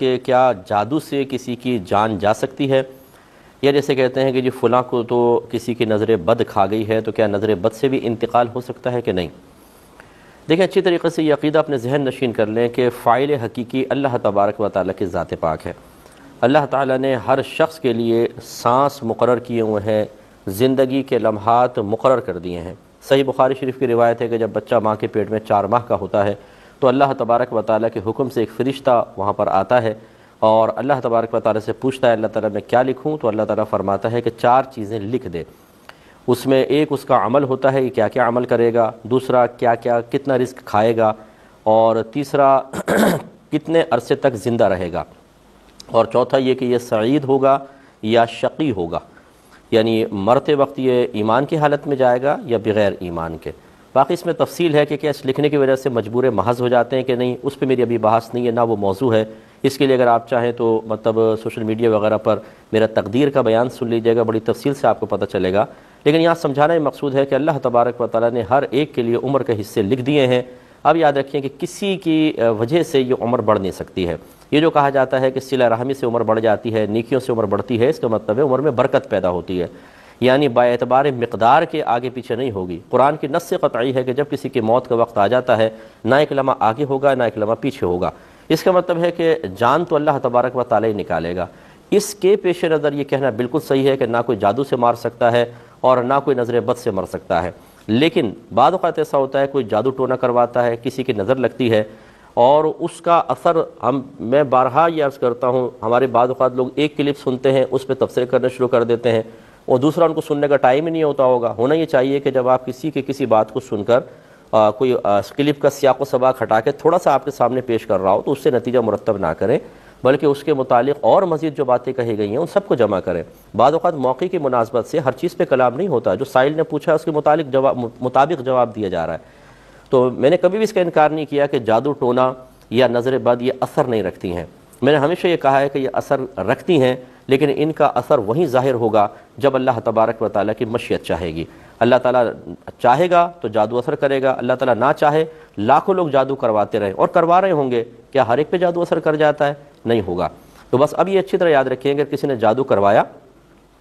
کہ کیا جادو سے کسی کی جان جا سکتی ہے، یا جیسے کہتے ہیں کہ جی فلاں کو تو کسی کی نظر بد کھا گئی ہے تو کیا نظر بد سے بھی انتقال ہو سکتا ہے کہ نہیں؟ دیکھیں اچھی طریقے سے یہ عقیدہ اپنے ذہن نشین کر لیں کہ فاعل حقیقی اللہ تبارک و تعالیٰ کی ذات پاک ہے۔ اللہ تعالیٰ نے ہر شخص کے لیے سانس مقرر کیے ہوئے ہیں، زندگی کے لمحات مقرر کر دیے ہیں۔ صحیح بخاری شریف کی روایت ہے کہ جب بچہ ماں کے پیٹ میں 4 ماہ کا ہوتا ہے تو اللہ تبارک و تعالیٰ کے حکم سے ایک فرشتہ وہاں پر آتا ہے اور اللہ تبارک و تعالیٰ سے پوچھتا ہے اللہ تعالیٰ میں کیا لکھوں، تو اللہ تعالیٰ فرماتا ہے کہ 4 چیزیں لکھ دے۔ اس میں ایک اس کا عمل ہوتا ہے کہ کیا کیا عمل کرے گا، دوسرا کیا کیا کتنا رزق کھائے گا، اور تیسرا کتنے عرصے تک زندہ رہے گا، اور چوتھا یہ کہ یہ سعید ہوگا یا شقی ہوگا، یعنی مرتے وقت یہ ایمان کی حالت میں جائے گا یا بغیر ایمان کے۔ باقی اس میں تفصیل ہے کہ کیا اس لکھنے کی وجہ سے مجبور محض ہو جاتے ہیں کہ نہیں، اس پہ میری ابھی بحث نہیں ہے، نہ وہ موضوع ہے۔ اس کے لیے اگر آپ چاہیں تو سوشل میڈیا وغیرہ پر میرا تقدیر کا بیان سن لیجیے گا، بڑی تفصیل سے آپ کو پتہ چلے گا۔ لیکن یہاں سمجھانا یہ مقصود ہے کہ اللہ تبارک و تعالیٰ نے ہر ایک کے لیے عمر کے حصے لکھ دیے ہیں۔ اب یاد رکھیں کہ کسی کی وجہ سے یہ عمر بڑھ نہیں سکتی ہے۔ یہ جو کہا جاتا ہے کہ صلہ رحمی سے عمر بڑھ جاتی ہے، نیکیوں سے عمر بڑھتی ہے، اس کا مطلب ہے عمر میں برکت پیدا ہوتی ہے، یعنی با اعتبار مقدار کے آگے پیچھے نہیں ہوگی۔ قرآن کی نص قطعی ہے کہ جب کسی کی موت کا وقت آ جاتا ہے نہ ایک لمحہ آگے ہوگا نہ ایک لمحہ پیچھے ہوگا۔ اس کا مطلب ہے کہ جان تو اللہ تبارک و تعالیٰ ہی نکالے گا۔ اس کے پیش نظر یہ کہنا بالکل صحیح ہے کہ نہ کوئی جادو سے مار سکتا ہے اور نہ کوئی نظر بد سے مر سکتا ہے، لیکن بعض اوقات ایسا ہوتا ہے کوئی جادو ٹونا کرواتا ہے، کسی کی نظر لگتی ہے اور اس کا اثر میں بارہا یہ عرض کرتا ہوں، ہمارے بعض اوقات لوگ ایک کلپ سنتے ہیں اس پہ تبصرے کرنا شروع کر دیتے ہیں اور دوسرا ان کو سننے کا ٹائم ہی نہیں ہوتا ہوگا۔ ہونا یہ چاہیے کہ جب آپ کسی بات کو سن کر کوئی کلپ کا سیاق و سباق ہٹا کے تھوڑا سا آپ کے سامنے پیش کر رہا ہو تو اس سے نتیجہ مرتب نہ کریں، بلکہ اس کے متعلق اور مزید جو باتیں کہی گئی ہیں ان سب کو جمع کریں۔ بعض اوقات موقع کی مناسبت سے ہر چیز پہ کلام نہیں ہوتا، جو سائل نے پوچھا اس کے مطابق جواب دیا جا رہا ہے۔ تو میں نے کبھی بھی اس کا انکار نہیں کیا کہ جادو ٹونا یا نظر بد یہ اثر نہیں رکھتی ہیں، میں نے ہمیشہ یہ کہا ہے کہ یہ اثر رکھتی ہیں، لیکن ان کا اثر وہیں ظاہر ہوگا جب اللہ تبارک و تعالیٰ کی مشیت چاہے گی۔ اللہ تعالیٰ چاہے گا تو جادو اثر کرے گا، اللہ تعالیٰ نہ چاہے لاکھوں لوگ جادو کرواتے رہیں اور کروا رہے ہوں گے، کیا ہر ایک پہ جادو اثر کر جاتا ہے؟ نہیں ہوگا۔ تو بس اب یہ اچھی طرح یاد رکھیں کہ کسی نے جادو کروایا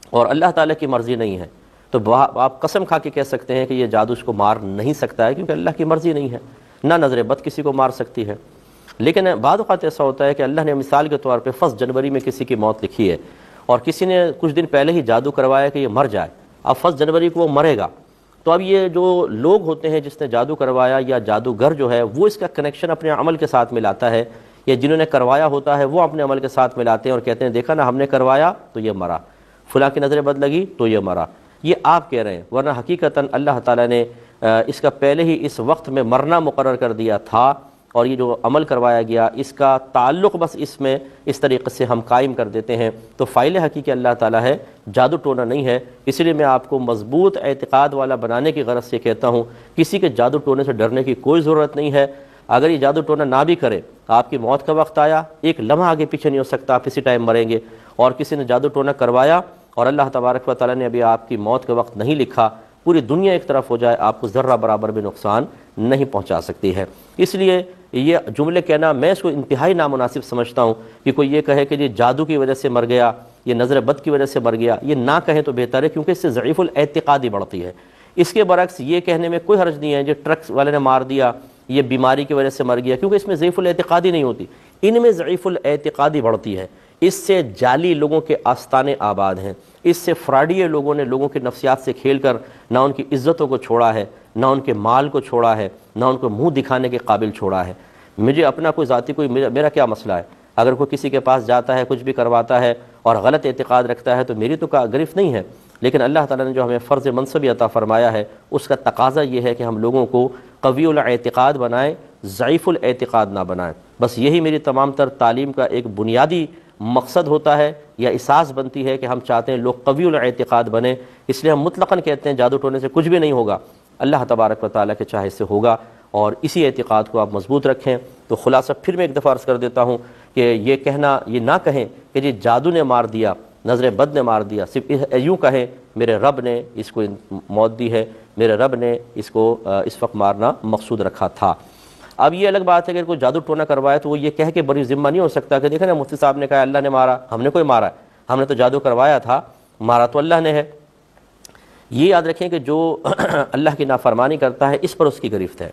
اور اللہ تعالیٰ کی مرضی نہیں ہے تو آپ قسم کھا کے کہہ سکتے ہیں کہ یہ جادو اس کو مار نہیں سکتا ہے، کیونکہ اللہ کی مرضی نہیں ہے۔ نہ نظر بد کسی کو مار سکتی ہے، لیکن بعض اوقات ایسا ہوتا ہے کہ اللہ نے مثال کے طور پہ 1 جنوری میں کسی کی موت لکھی ہے اور کسی نے کچھ دن پہلے ہی جادو کروایا کہ یہ مر جائے، اب 1 جنوری کو وہ مرے گا، تو اب یہ جو لوگ ہوتے ہیں جس نے جادو کروایا یا جادوگر جو ہے وہ اس کا کنیکشن اپنے عمل کے ساتھ ملاتا ہے، یا جنہوں نے کروایا ہوتا ہے وہ اپنے عمل کے ساتھ ملاتے ہیں اور کہتے ہیں دیکھا نا ہم نے کروایا تو یہ مرا، فلاں کی نظر بد لگی تو یہ مرا۔ یہ آپ کہہ رہے ہیں، ورنہ حقیقتاً اللہ تعالیٰ نے اس کا پہلے ہی اس وقت میں مرنا مقرر کر دیا تھا، اور یہ جو عمل کروایا گیا اس کا تعلق بس اس میں اس طریقے سے ہم قائم کر دیتے ہیں۔ تو فاعل حقیقی اللہ تعالیٰ ہے، جادو ٹونا نہیں ہے۔ اس لیے میں آپ کو مضبوط اعتقاد والا بنانے کی غرض سے کہتا ہوں کسی کے جادو ٹونے سے ڈرنے کی کوئی ضرورت نہیں ہے۔ اگر یہ جادو ٹونا نہ بھی کرے، آپ کی موت کا وقت آیا، ایک لمحہ آگے پیچھے نہیں ہو سکتا، آپ اسی ٹائم مریں گے، اور کسی نے جادو ٹونا کروایا اور اللہ تبارک و تعالیٰ نے ابھی آپ کی موت کا وقت نہیں لکھا، پوری دنیا ایک طرف ہو جائے آپ کو ذرہ برابر بھی نقصان نہیں پہنچا سکتی ہے۔ اس لیے یہ جملے کہنا میں اس کو انتہائی نامناسب سمجھتا ہوں کہ کوئی یہ کہے کہ یہ جادو کی وجہ سے مر گیا، یہ نظر بد کی وجہ سے مر گیا، یہ نہ کہیں تو بہتر ہے، کیونکہ اس سے ضعیف الاعتقادی بڑھتی ہے۔ اس کے برعکس یہ کہنے میں کوئی حرج نہیں ہے جو ٹرک والے نے مار دیا، یہ بیماری کی وجہ سے مر گیا، کیونکہ اس میں ضعیف الاعتقادی نہیں ہوتی، ان میں ضعیف الاعتقادی بڑھتی ہے۔ اس سے جعلی لوگوں کے آستانے آباد ہیں، اس سے فراڈیے لوگوں نے لوگوں کے نفسیات سے کھیل کر نہ ان کی عزتوں کو چھوڑا ہے، نہ ان کے مال کو چھوڑا ہے، نہ ان کو منہ دکھانے کے قابل چھوڑا ہے۔ مجھے اپنا کوئی ذاتی میرا کیا مسئلہ ہے؟ اگر کوئی کسی کے پاس جاتا ہے کچھ بھی کرواتا ہے اور غلط اعتقاد رکھتا ہے تو میری تو گرفت نہیں ہے، لیکن اللہ تعالیٰ نے جو ہمیں فرض منصبی عطا فرمایا ہے اس کا تقاضا یہ ہے کہ ہم لوگوں کو قوی الاعتقاد بنائیں، ضعیف الاعتقاد نہ بنائیں۔ بس یہی میری تمام تر تعلیم کا ایک بنیادی مقصد ہوتا ہے یا اساس بنتی ہے کہ ہم چاہتے ہیں لوگ قوی الاعتقاد بنیں، اس لیے ہم مطلقاً کہتے ہیں جادو ٹونے سے کچھ بھی نہیں ہوگا، اللہ تبارک و تعالیٰ کے چاہے سے ہوگا، اور اسی اعتقاد کو آپ مضبوط رکھیں۔ تو خلاصہ پھر میں ایک دفعہ عرض کر دیتا ہوں کہ یہ نہ کہیں کہ جی جادو نے مار دیا، نظر بد نے مار دیا، صرف یوں کہیں میرے رب نے اس کو موت دی ہے، میرے رب نے اس کو اس وقت مارنا مقصود رکھا تھا۔ اب یہ الگ بات ہے کہ کوئی جادو ٹونا کروائے تو وہ یہ کہہ کے بری ذمہ نہیں ہو سکتا کہ دیکھیں نا مفتی صاحب نے کہا اللہ نے مارا، ہم نے کوئی مارا ہے، ہم نے تو جادو کروایا تھا، مارا تو اللہ نے ہے۔ یہ یاد رکھیں کہ جو اللہ کی نافرمانی کرتا ہے اس پر اس کی گرفت ہے۔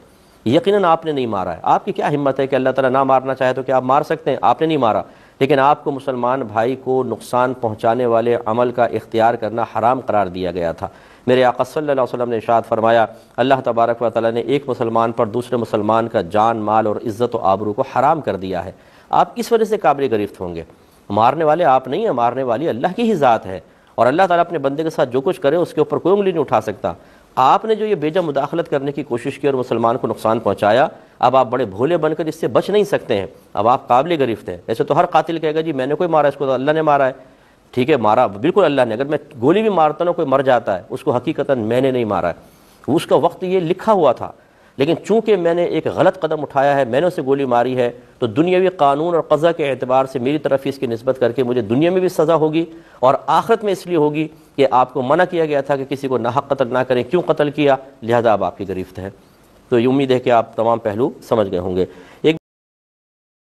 یقیناً آپ نے نہیں مارا ہے، آپ کی کیا ہمت ہے کہ اللہ تعالیٰ نہ مارنا چاہے تو کیا آپ مار سکتے ہیں؟ آپ نے نہیں مارا، لیکن آپ کو مسلمان بھائی کو نقصان پہنچانے والے عمل کا اختیار کرنا حرام قرار دیا گیا تھا۔ میرے آقا صلی اللہ علیہ وسلم نے ارشاد فرمایا، اللہ تبارک و تعالیٰ نے ایک مسلمان پر دوسرے مسلمان کا جان، مال اور عزت و آبرو کو حرام کر دیا ہے۔ آپ اس وجہ سے قابل گرفت ہوں گے، مارنے والے آپ نہیں ہیں، مارنے والی اللہ کی ہی ذات ہے، اور اللہ تعالیٰ اپنے بندے کے ساتھ جو کچھ کرے اس کے اوپر کوئی انگلی نہیں اٹھا سکتا۔ آپ نے جو یہ بیجا مداخلت کرنے کی کوشش کی اور مسلمان کو نقصان پہنچایا، اب آپ بڑے بھولے بن کر اس سے بچ نہیں سکتے ہیں، اب آپ قابل گرفت ہیں۔ ایسے تو ہر قاتل کہے گا جی میں نے کوئی مارا، اس کو تو اللہ نے مارا ہے۔ ٹھیک ہے، مارا بالکل اللہ نے، اگر میں گولی بھی مارتا ہوں کوئی مر جاتا ہے، اس کو حقیقتاً میں نے نہیں مارا ہے، اس کا وقت یہ لکھا ہوا تھا، لیکن چونکہ میں نے ایک غلط قدم اٹھایا ہے، میں نے اسے گولی ماری ہے، تو دنیاوی قانون اور قضا کے اعتبار سے میری طرف اس کی نسبت کر کے مجھے دنیا میں بھی سزا ہوگی اور آخرت میں اس لیے ہوگی کہ آپ کو منع کیا گیا تھا کہ کسی کو ناحق قتل نہ کریں، کیوں قتل کیا، لہذا اب آپ کی گرفت ہے۔ تو یہ امید ہے کہ آپ تمام پہلو سمجھ گئے ہوں گے۔ ایک